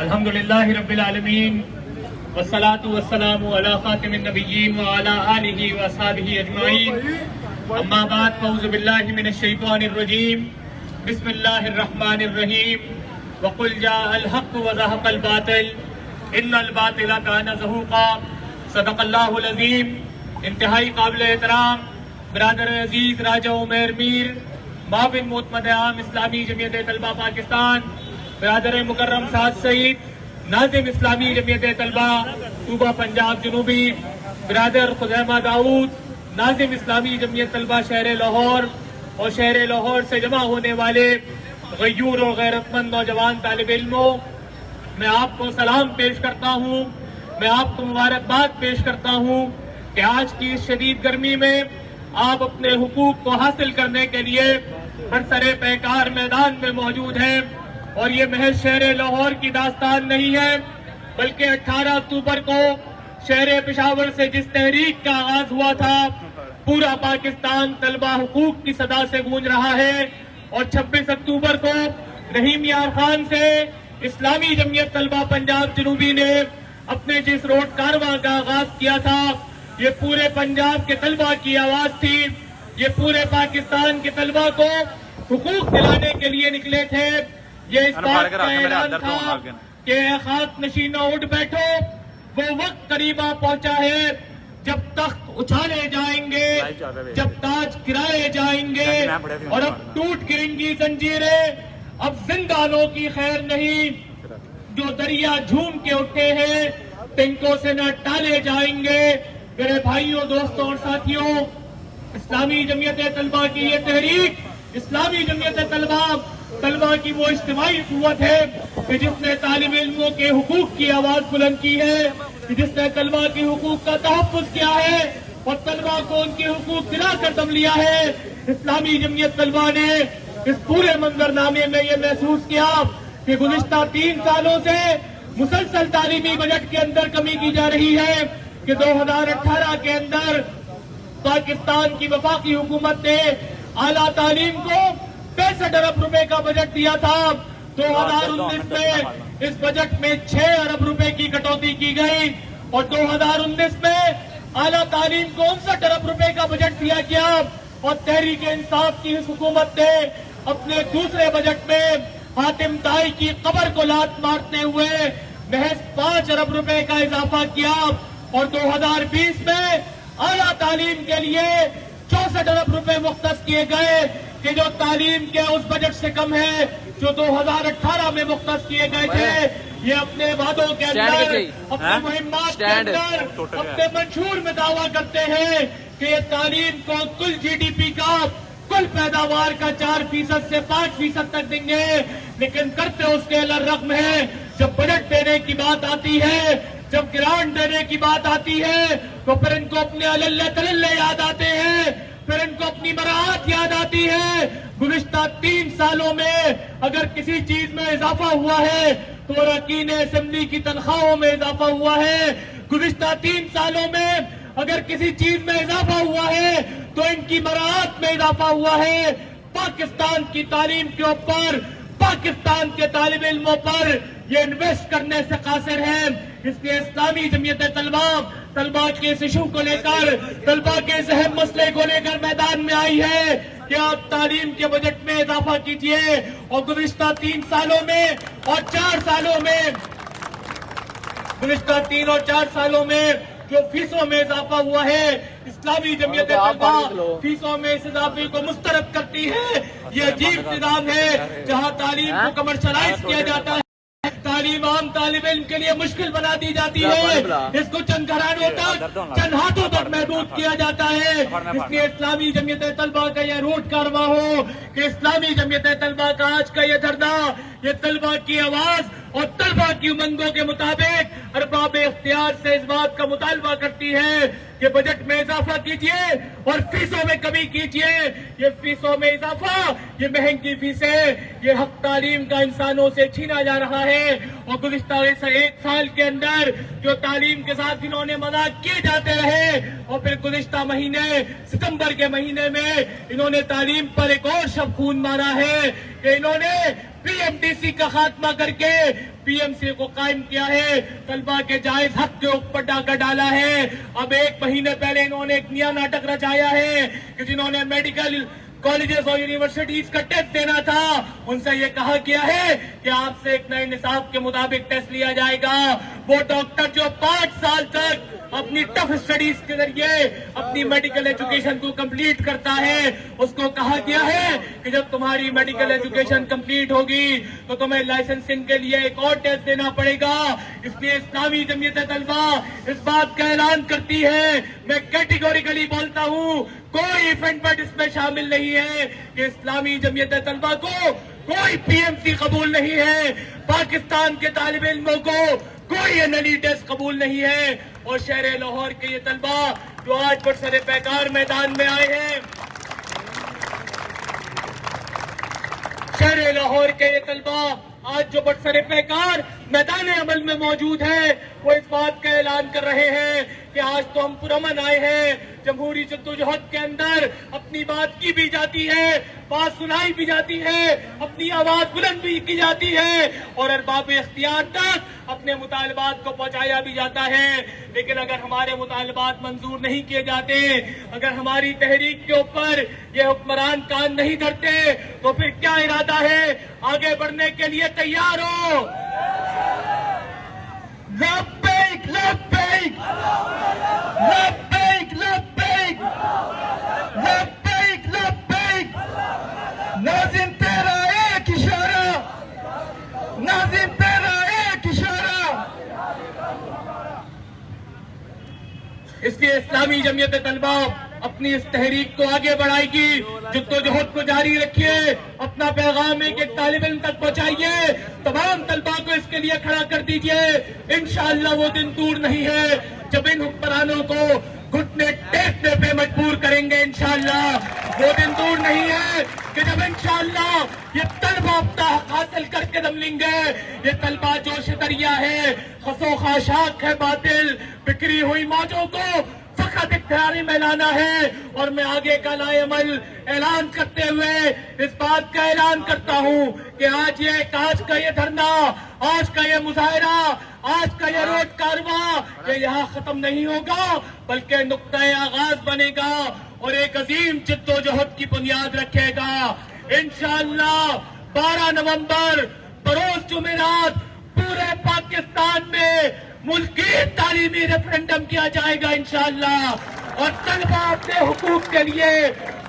الحمدللہ رب العالمین والصلاة والسلام علی خاتم النبیین وعلی آلہ واصحابہ اجمعین اما بعد فاعوذ باللہ من الشیطان الرجیم بسم اللہ الرحمن الرحیم وقل جاء الحق وزهق الباطل ان الباطل کان زہوقا صدق اللہ العظیم۔ انتہائی قابل احترام برادر عزیز راجہ عمیر میر، معاون معتمد عام اسلامی جمعیت طلبہ پاکستان، برادر مکرم سعد سعید، ناظم اسلامی جمعیت طلبہ صوبہ پنجاب جنوبی، برادر خزیمہ داؤد، ناظم اسلامی جمعیت طلبہ شہر لاہور اور شہر لاہور سے جمع ہونے والے غیور اور غیرت مند نوجوان طالب علموں، میں آپ کو سلام پیش کرتا ہوں، میں آپ کو مبارکباد پیش کرتا ہوں کہ آج کی اس شدید گرمی میں آپ اپنے حقوق کو حاصل کرنے کے لیے برسر پیکار میدان میں موجود ہیں، اور یہ محض شہر لاہور کی داستان نہیں ہے بلکہ 18 اکتوبر کو شہر پشاور سے جس تحریک کا آغاز ہوا تھا، پورا پاکستان طلبہ حقوق کی صدا سے گونج رہا ہے، اور 26 اکتوبر کو رحیم یار خان سے اسلامی جمعیت طلبہ پنجاب جنوبی نے اپنے جس روڈ کارواں کا آغاز کیا تھا، یہ پورے پنجاب کے طلبہ کی آواز تھی، یہ پورے پاکستان کے طلبہ کو حقوق دلانے کے لیے نکلے تھے۔ یہ اس بات کا اعلان تھا کہ خاک نشینوں اٹھ بیٹھو، وہ وقت قریب آ پہنچا ہے جب تخت اچھالے جائیں گے، جب تاج گرائے جائیں گے، اور اب ٹوٹ گریں گی زنجیریں، اب زندانوں کی خیر نہیں، جو دریا جھوم کے اٹھے ہیں تنکوں سے نہ ٹالے جائیں گے۔ میرے بھائیوں، دوستوں اور ساتھیوں، اسلامی جمعیت طلبہ کی یہ تحریک، اسلامی جمعیت طلبہ کی وہ اجتماعی قوت ہے کہ جس نے طالب علموں کے حقوق کی آواز بلند کی ہے، کہ جس نے طلبہ کے حقوق کا تحفظ کیا ہے اور طلبہ کو ان کے حقوق دلا کر دم لیا ہے۔ اسلامی جمعیت طلبہ نے اس پورے منظرنامے میں یہ محسوس کیا کہ گزشتہ 3 سالوں سے مسلسل تعلیمی بجٹ کے اندر کمی کی جا رہی ہے، کہ 2018 کے اندر پاکستان کی وفاقی حکومت نے اعلیٰ تعلیم کو 65 ارب روپے کا بجٹ دیا تھا، 2019 میں اس بجٹ میں 6 ارب روپے کی کٹوتی کی گئی، اور 2019 میں اعلیٰ تعلیم کو 59 ارب روپے کا بجٹ دیا گیا، اور تحریک انصاف کی اس حکومت نے اپنے دوسرے بجٹ میں حاتم طائی کی قبر کو لات مارتے ہوئے محض 5 ارب روپے کا اضافہ کیا، اور 2020 میں اعلیٰ تعلیم کے لیے 64 ارب روپے مختص کیے گئے، کہ جو تعلیم کے اس بجٹ سے کم ہے جو 2018 میں مختص کیے گئے تھے۔ یہ اپنے وعدوں کے اندر، اپنے مہمات کے اندر، اپنے منشور میں دعویٰ کرتے ہیں کہ یہ تعلیم کو کل جی ڈی پی کا، کل پیداوار کا 4% سے 5% تک دیں گے، لیکن کرتے اس کے الرغم ہے جب بجٹ دینے کی بات آتی ہے، جب گرانٹ دینے کی بات آتی ہے، تو پھر ان کو اپنے اللہ تللہ یاد آتے ہیں، پھر ان کو اپنی براعت یاد آتی ہے۔ گزشتہ 3 سالوں میں اگر کسی چیز میں اضافہ ہوا ہے تو اراکین اسمبلی کی تنخواہوں میں اضافہ ہوا ہے، گزشتہ 3 سالوں میں اگر کسی چیز میں اضافہ ہوا ہے تو ان کی براعت میں اضافہ ہوا ہے۔ پاکستان کی تعلیم کے اوپر، پاکستان کے طالب علموں پر یہ انویسٹ کرنے سے قاصر ہے۔ اس لیے اسلامی جمعیت طلبہ کے اس ایشو کو لے کر، طلبہ کے اس اہم مسئلے کو لے کر میدان میں آئی ہے کہ آپ تعلیم کے بجٹ میں اضافہ کیجئے، اور گزشتہ 3 سالوں میں اور 4 سالوں میں، گزشتہ 3 اور 4 سالوں میں جو فیسوں میں اضافہ ہوا ہے، اسلامی جمعیت طلبہ فیسوں میں اس اضافے کو مسترد کرتی ہے۔ یہ عجیب نظام ہے جہاں تعلیم کو کمرشلائز کیا جاتا ہے، تعلیم عام طالب علم کے لیے مشکل بنا دی جاتی ہے، اس کو چند گھرانوں تک، چند ہاتھوں تک محدود کیا جاتا ہے۔ اس لیے اسلامی جمعیت طلبہ کا یہ روٹ کارواں ہو کہ اسلامی جمعیت طلبہ کا آج کا یہ دھرنا، یہ طلبہ کی آواز اور طلبہ کی امنگوں کے مطابق ارباب اختیار سے اس بات کا مطالبہ کرتی ہے کہ بجٹ میں اضافہ کیجئے اور فیسوں میں کمی کیجئے۔ یہ فیسوں میں اضافہ، یہ مہنگی فیسیں، یہ حق تعلیم کا انسانوں سے چھینا جا رہا ہے، اور گزشتہ 1 سال کے اندر جو تعلیم کے ساتھ انہوں نے مذاق کیے جاتے رہے، اور پھر گزشتہ مہینے ستمبر کے مہینے میں انہوں نے تعلیم پر ایک اور شب خون مارا ہے کہ انہوں نے PMDC کا خاتمہ کر کے PMC کو قائم کیا ہے، طلبہ کے جائز حق کے اوپر ڈاکہ ڈالا ہے۔ اب 1 مہینے پہلے انہوں نے ایک نیا ناٹک رچایا ہے کہ جنہوں نے میڈیکل کالجز اور یونیورسٹیز کا ٹیسٹ دینا تھا ان سے یہ کہا گیا ہے کہ آپ سے ایک نئے نصاب کے مطابق ٹیسٹ لیا جائے گا۔ وہ ڈاکٹر جو 5 سال تک اپنی ٹف اسٹڈیز کے ذریعے اپنی میڈیکل ایجوکیشن کو کمپلیٹ کرتا ہے، اس کو کہا گیا ہے کہ جب تمہاری میڈیکل ایجوکیشن کمپلیٹ ہوگی تو تمہیں لائسنسنگ کے لیے ایک اور ٹیسٹ دینا پڑے گا۔ اس لیے اسلامی جمعیت طلبہ اس بات کا اعلان کرتی ہے، میں کیٹیگوریکلی بولتا ہوں، کوئی ایونٹ اس میں شامل نہیں ہے کہ اسلامی جمعیت طلبہ کو کوئی PMC قبول نہیں ہے، پاکستان کے طالب علموں کو کوئی NLE ٹیسٹ قبول نہیں ہے۔ اور شہر لاہور کے یہ طلبہ جو آج برسر پیکار میدان میں آئے ہیں، شہر لاہور کے یہ طلبہ آج جو برسر پیکار میدان عمل میں موجود ہے، وہ اس بات کا اعلان کر رہے ہیں کہ آج تو ہم پرامن آئے ہیں۔ جمہوری جدوجہد کے اندر اپنی بات کی بھی جاتی ہے، بات سنائی بھی جاتی ہے، اپنی آواز بلند بھی کی جاتی ہے اور ارباب اختیار تک اپنے مطالبات کو پہنچایا بھی جاتا ہے۔ لیکن اگر ہمارے مطالبات منظور نہیں کیے جاتے، اگر ہماری تحریک کے اوپر یہ حکمران کان نہیں دھرتے تو پھر کیا ارادہ ہے؟ آگے بڑھنے کے لیے تیار ہو؟ لبیک لبیک لبیک لبیک لبیک لبیک۔ ناظم تیرا ایک اشارہ، ناظم تیرا ایک اشارہ۔ اس لیے اسلامی جمعیت طلبہ اپنی اس تحریک کو آگے بڑھائے گی، جدوجہد کو جاری رکھیے، اپنا پیغام ایک ایک طالب علم تک پہنچائیے، تمام طلبہ کو اس کے لیے کھڑا کر دیجیے۔ انشاءاللہ وہ دن دور نہیں ہے جب ان حکمرانوں کو گھٹنے ٹیکنے پہ مجبور کریں گے۔ انشاءاللہ وہ دن دور نہیں ہے کہ جب انشاءاللہ یہ طلبہ اپنا حق حاصل کر کے دم لیں گے۔ یہ طلبہ جوش دریا ہے، خسو خاشاک ہے باطل، بکھری ہوئی موجوں کو فقط اختیاری میں لانا ہے۔ اور میں آگے کا لائے عمل اعلان کرتے ہوئے اس بات کا اعلان کرتا ہوں کہ آج کا یہ دھرنا، آج کا یہ مظاہرہ، آج کا یہ روڈ کارواں یہ یہاں ختم نہیں ہوگا بلکہ نقطۂ آغاز بنے گا اور ایک عظیم جدوجہد کی بنیاد رکھے گا۔ انشاءاللہ 12 نومبر بروز جمعرات پورے پاکستان میں ملکی تعلیمی ریفرنڈم کیا جائے گا انشاءاللہ، اور طلبہ اپنے حقوق کے لیے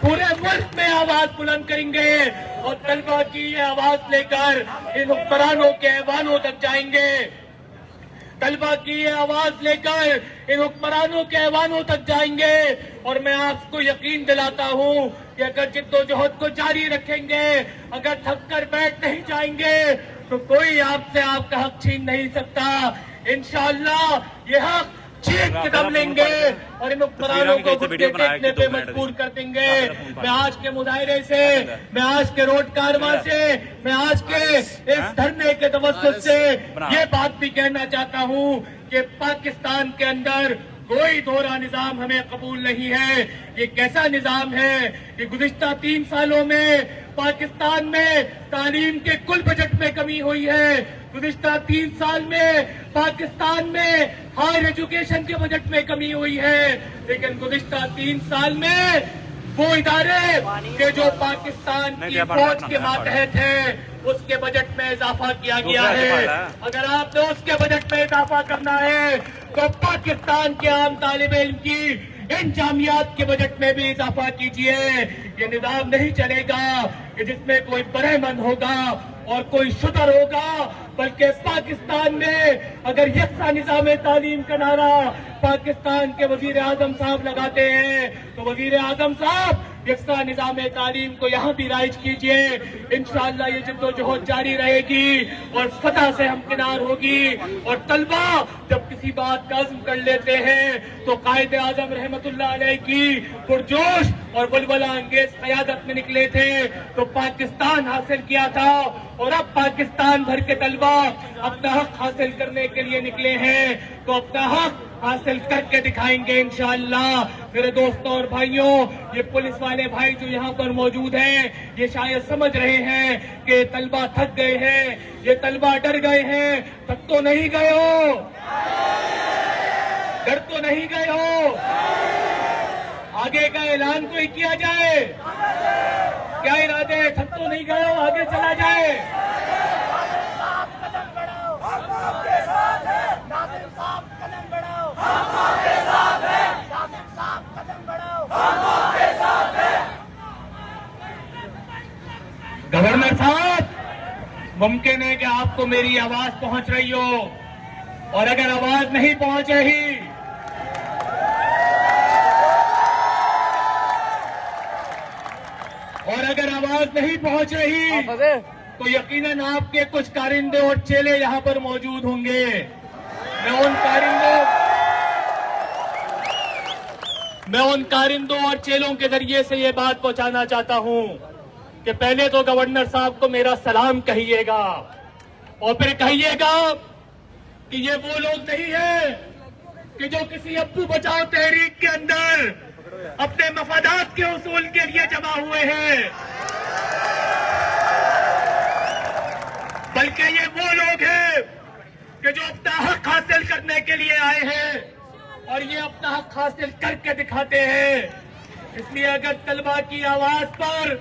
پورے ملک میں آواز بلند کریں گے اور طلبہ کی یہ آواز لے کر ان حکمرانوں کے ایوانوں تک جائیں گے۔ طلبہ کی یہ آواز لے کر ان حکمرانوں کے ایوانوں تک جائیں گے اور میں آپ کو یقین دلاتا ہوں کہ اگر جدوجہد کو جاری رکھیں گے، اگر تھک کر بیٹھ نہیں جائیں گے تو کوئی آپ سے آپ کا حق چھین نہیں سکتا۔ انشاءاللہ یہ حق چھین کے دم لیں گے اور ان حکمرانوں کو گھٹنے ٹیکنے پہ مجبور کر دیں گے۔ میں آج کے مظاہرے سے، میں آج کے روڈ کارواں سے، میں آج کے اس دھرنے کے توسط سے یہ بات بھی کہنا چاہتا ہوں کہ پاکستان کے اندر کوئی دوہرا نظام ہمیں قبول نہیں ہے۔ یہ کیسا نظام ہے کہ گزشتہ 3 سالوں میں پاکستان میں تعلیم کے کل بجٹ میں کمی ہوئی ہے، گزشتہ 3 سال میں پاکستان میں ہائر ایجوکیشن کے بجٹ میں کمی ہوئی ہے، لیکن گزشتہ 3 سال میں وہ ادارے کہ جو پاکستان کی فوج کے ماتحت ہیں اس کے بجٹ میں اضافہ کیا گیا ہے۔ اگر آپ نے اس کے بجٹ میں اضافہ کرنا ہے تو پاکستان کے عام طالب علم کی ان جامعات کے بجٹ میں بھی اضافہ کیجیے۔ یہ نظام نہیں چلے گا کہ جس میں کوئی برہمن ہوگا اور کوئی شتر ہوگا، بلکہ پاکستان میں اگر یکساں نظام تعلیم کا نعرہ پاکستان کے وزیر اعظم صاحب لگاتے ہیں تو وزیر اعظم صاحب یکساں نظام تعلیم کو یہاں بھی رائج کیجیے۔ انشاءاللہ یہ جدوجہد جاری رہے گی اور فتح سے ہمکنار ہوگی، اور طلبہ جب کسی بات کا عزم کر لیتے ہیں تو قائد اعظم رحمت اللہ علیہ کی پرجوش اور ولولہ انگیز قیادت میں نکلے تھے تو پاکستان حاصل کیا تھا، اور اب پاکستان بھر کے طلبہ اپنا حق حاصل کرنے کے لیے نکلے ہیں تو اپنا حق حاصل کر کے دکھائیں گے انشاءاللہ۔ میرے دوستوں اور بھائیوں، یہ پولیس والے بھائی جو یہاں پر موجود ہیں، یہ شاید سمجھ رہے ہیں کہ طلبہ تھک گئے ہیں، یہ طلبہ ڈر گئے ہیں۔ تھک تو نہیں گئے ہو؟ ڈر تو نہیں گئے ہو؟ آگے کا اعلان کوئی کیا جائے؟ کیا ارادے؟ تھک تو نہیں گئے ہو؟ آگے چلا جائے۔ گورنر صاحب، ممکن ہے کہ آپ کو میری آواز پہنچ رہی ہو، اور اگر آواز نہیں پہنچ رہی تو یقیناً آپ کے کچھ کارندے اور چیلے یہاں پر موجود ہوں گے۔ میں ان کارندوں اور چیلوں کے ذریعے سے یہ بات پہنچانا چاہتا ہوں کہ پہلے تو گورنر صاحب کو میرا سلام کہیے گا، اور پھر کہیے گا کہ یہ وہ لوگ نہیں ہیں کہ جو کسی ابو بچاؤ تحریک کے اندر اپنے مفادات کے حصول کے لیے جمع ہوئے ہیں، بلکہ یہ وہ لوگ ہیں کہ جو اپنا حق حاصل کرنے کے لیے آئے ہیں، اور یہ اپنا حق حاصل کر کے دکھاتے ہیں۔ اس لیے اگر طلبہ کی آواز پر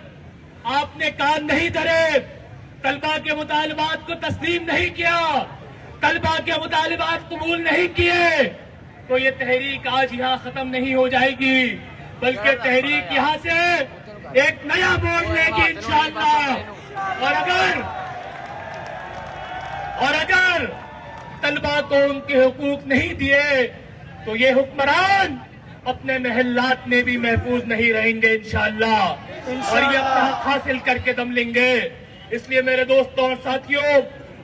آپ نے کان نہیں دھرے، طلبہ کے مطالبات کو تسلیم نہیں کیا، طلبہ کے مطالبات قبول نہیں کیے، تو یہ تحریک آج یہاں ختم نہیں ہو جائے گی، بلکہ تحریک یہاں سے ایک نیا موڑ لے گی انشاءاللہ۔ اور اگر طلبہ کو ان کے حقوق نہیں دیے تو یہ حکمران اپنے محلات میں بھی محفوظ نہیں رہیں گے انشاءاللہ، اور یہ اپنا حق حاصل کر کے دم لیں گے۔ اس لیے میرے دوستوں اور ساتھیوں،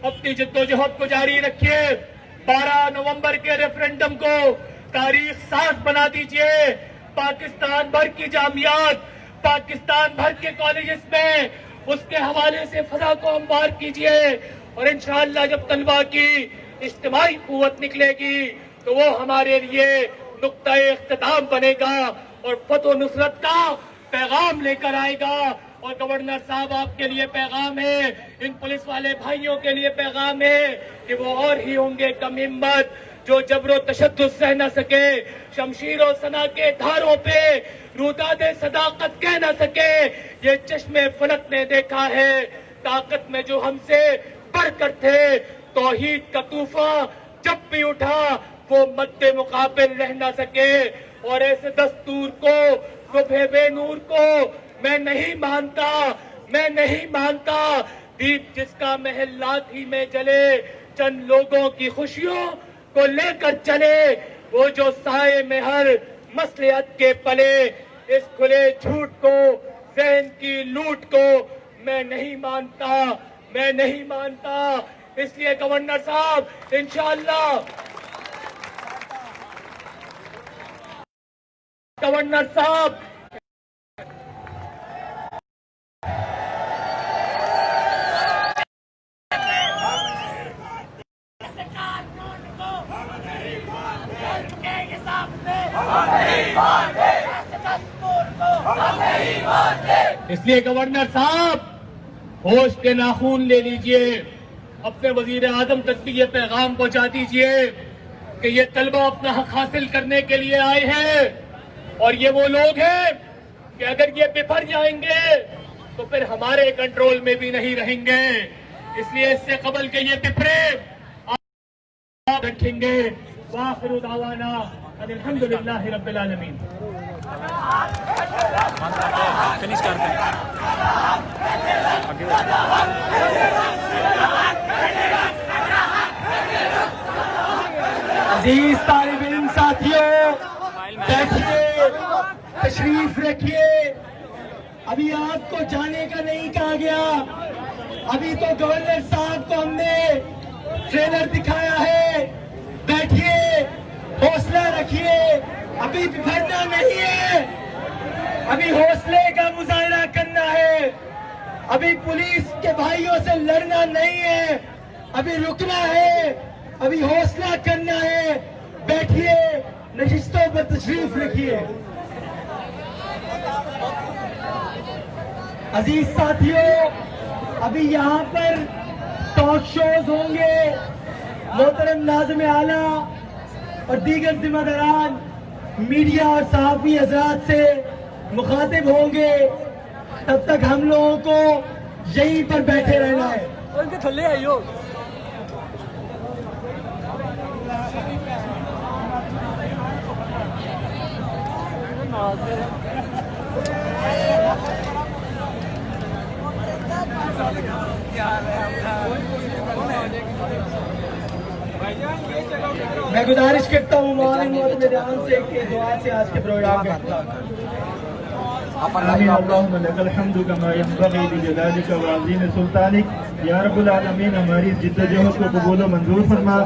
اپنی جدوجہد کو جاری رکھیے۔ 12 نومبر کے ریفرنڈم کو تاریخ ساز بنا دیجئے۔ پاکستان بھر کی جامعات، پاکستان بھر کے کالجز میں اس کے حوالے سے فضا کو ہموار کیجئے، اور انشاءاللہ جب طلبہ کی اجتماعی قوت نکلے گی تو وہ ہمارے لیے نقطہ اختتام بنے گا اور فتح و نصرت کا پیغام لے کر آئے گا۔ اور گورنر صاحب، آپ کے لیے پیغام ہے، ان پولیس والے بھائیوں کے لیے پیغام ہے کہ وہ اور ہی ہوں گے کم ہمت جو جبر و تشدد سہ نہ سکے، شمشیر و سنا کے دھاروں پہ روداد صداقت کہہ نہ سکے۔ یہ چشم فلک نے دیکھا ہے، طاقت میں جو ہم سے بڑھ کر تھے، توحید کا طوفان جب بھی اٹھا وہ مد مقابل رہ نہ سکے۔ اور ایسے دستور کو، صبح بے نور کو میں نہیں مانتا، دیپ جس کا محلات ہی میں جلے، چند لوگوں کی خوشیوں کو لے کر چلے، وہ جو سائے میں ہر مصلحت کے پلے، اس کھلے جھوٹ کو، ذہن کی لوٹ کو میں نہیں مانتا۔ اس لیے گورنر صاحب، انشاءاللہ گورنر صاحب، اس لیے گورنر صاحب ہوش کے ناخون لے لیجئے، اپنے وزیر اعظم تک بھی یہ پیغام پہنچا دیجئے کہ یہ طلبہ اپنا حق حاصل کرنے کے لیے آئے ہیں، اور یہ وہ لوگ ہیں کہ اگر یہ بفر جائیں گے تو پھر ہمارے کنٹرول میں بھی نہیں رہیں گے۔ اس لیے اس سے قبل کہ یہ بفرے آپ رکھیں گے۔ وآخر دعوانا ان الحمدللہ رب العالمین۔ عزیز طالب علم ساتھیوں، بیٹھیے، تشریف رکھیے۔ ابھی آپ کو جانے کا نہیں کہا گیا، ابھی تو گورنر صاحب کو ہم نے ٹریلر دکھایا ہے۔ بیٹھیے، حوصلہ رکھیے، ابھی بھرنا نہیں ہے، ابھی حوصلے کا مظاہرہ کرنا ہے، ابھی پولیس کے بھائیوں سے لڑنا نہیں ہے، ابھی رکنا ہے، ابھی حوصلہ کرنا ہے۔ بیٹھیے، نشستوں پر تشریف رکھیے۔ عزیز ساتھیوں، ابھی یہاں پر ٹاک شوز ہوں گے، محترم ناظم اعلیٰ اور دیگر ذمہ داران میڈیا اور صحافی حضرات سے مخاطب ہوں گے، تب تک ہم لوگوں کو یہیں پر بیٹھے رہنا ہے۔ ان کے تھلے آئیو میں گزارش کرتا ہوں معاون مدیران سے کہ دعا سے آج کے پروگرام کا آمین اللہم لک الحمد کما ینبغی لجلالک وعظیم سلطانک۔ یا رب العالمین ہماری جد و جہد کو قبول و منظور فرما۔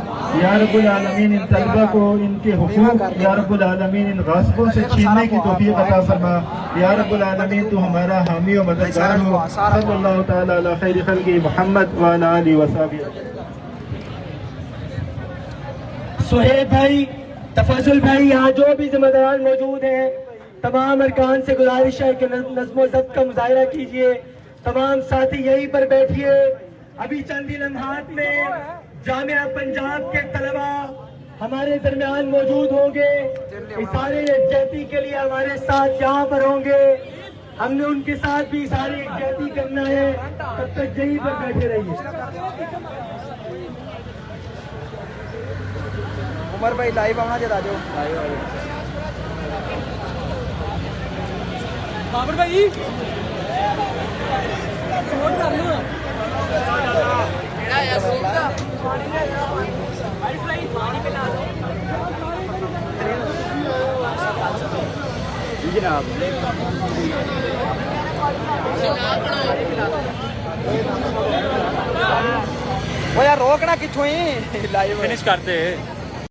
یا رب العالمین ان طلبہ کو ان کے حقوق یا رب العالمین ان غاصبوں سے چھیننے کی توفیق عطا فرما۔ یا رب العالمین تو ہمارا حامی و مددگار ہو۔ صلی اللہ تعالی علی خیر خلق محمد وعلی آلہ وصحبہ۔ سہیب بھائی، تفضل بھائی، یہاں جو بھی ذمہ داران موجود ہیں، تمام ارکان سے گزارش ہے کہ نظم و ضبط کا مظاہرہ کیجیے۔ تمام ساتھی یہیں پر بیٹھیے۔ ابھی چند ہی لمحات میں جامعہ پنجاب کے طلبہ ہمارے درمیان موجود ہوں گے، اشارے یکجہتی کے لیے ہمارے ساتھ یہاں پر ہوں گے۔ ہم نے ان کے ساتھ بھی اشارے یکجہتی کرنا ہے، تب تک یہیں پر بیٹھے رہیے۔ عمر بھائی لائیو آنا جا جو بابر بھائی سپورٹ کر لو جناب وہ یار روکنا کتوں ہی لائیو فنش کرتے